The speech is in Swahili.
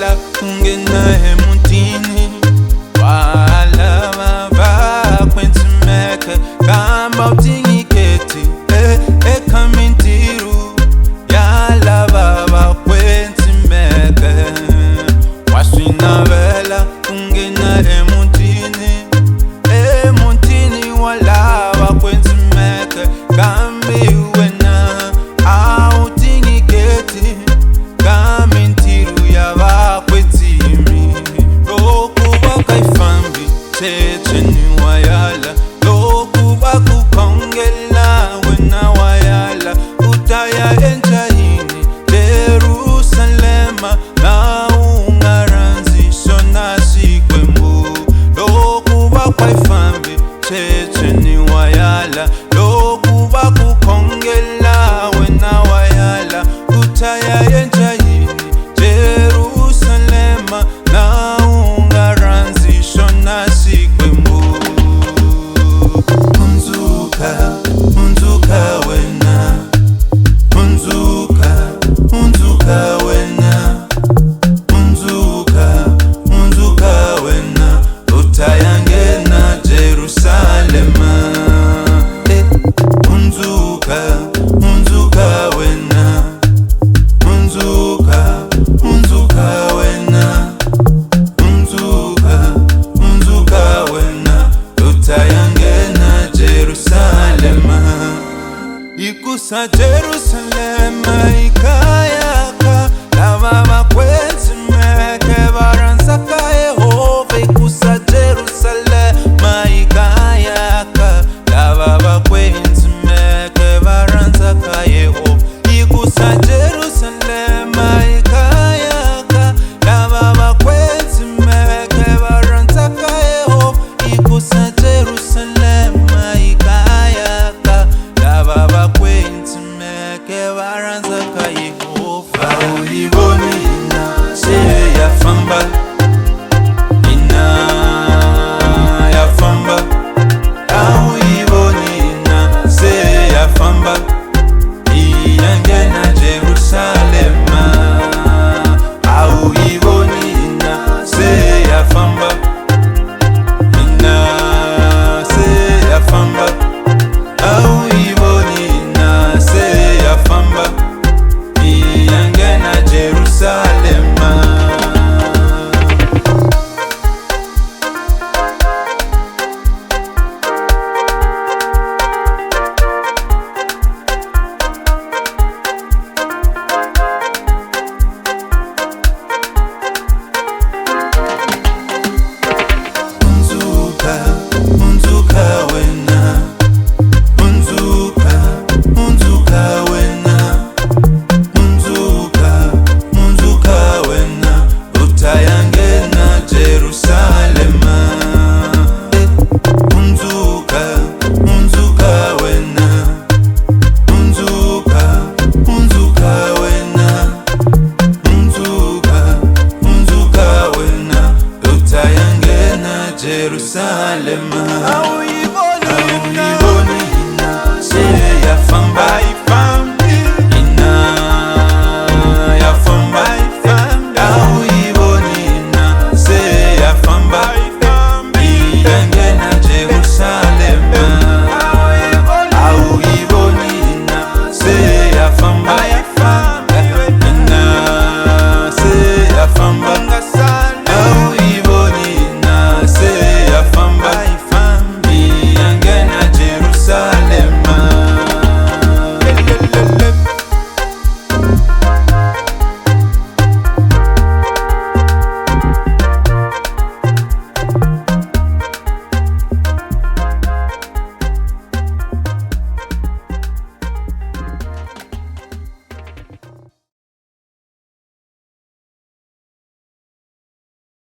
vela ungena emutini walava vakwentimeke kamba utingiketi ekamintiru yalava vakwentimeke waswina vela ungena emutini walava kwentimeke kambi wena autingiketi kamintiru yavakwetimi lokuva kaifambi teteni wayala lokuva kukongela wena wayala utaya enjahini Jerusalema na ungaranzisho nasikwembu lokuva kaifambi teteni wayala lokuva kukongela wena wayala utaya enjahini Jerusalema na ungaranzisho nasikwembu unzuka wena unzuka wena unzuka wena utayangena Jerusalema unzuka wena unzuka wena unzuka wena utayangena Jerusalema ikusa Jerusalema ikayaka lava vakwentimeke varansaka Yehova ikusa Jerusalema ikayaka lava vakwentimeke varansaka Yehova ikusa Jerusalema ikayaka lava vakwentimeke varansaka Yehova ikusa Jerusalema ikayaka lava vakwentimeke varansaka Yehova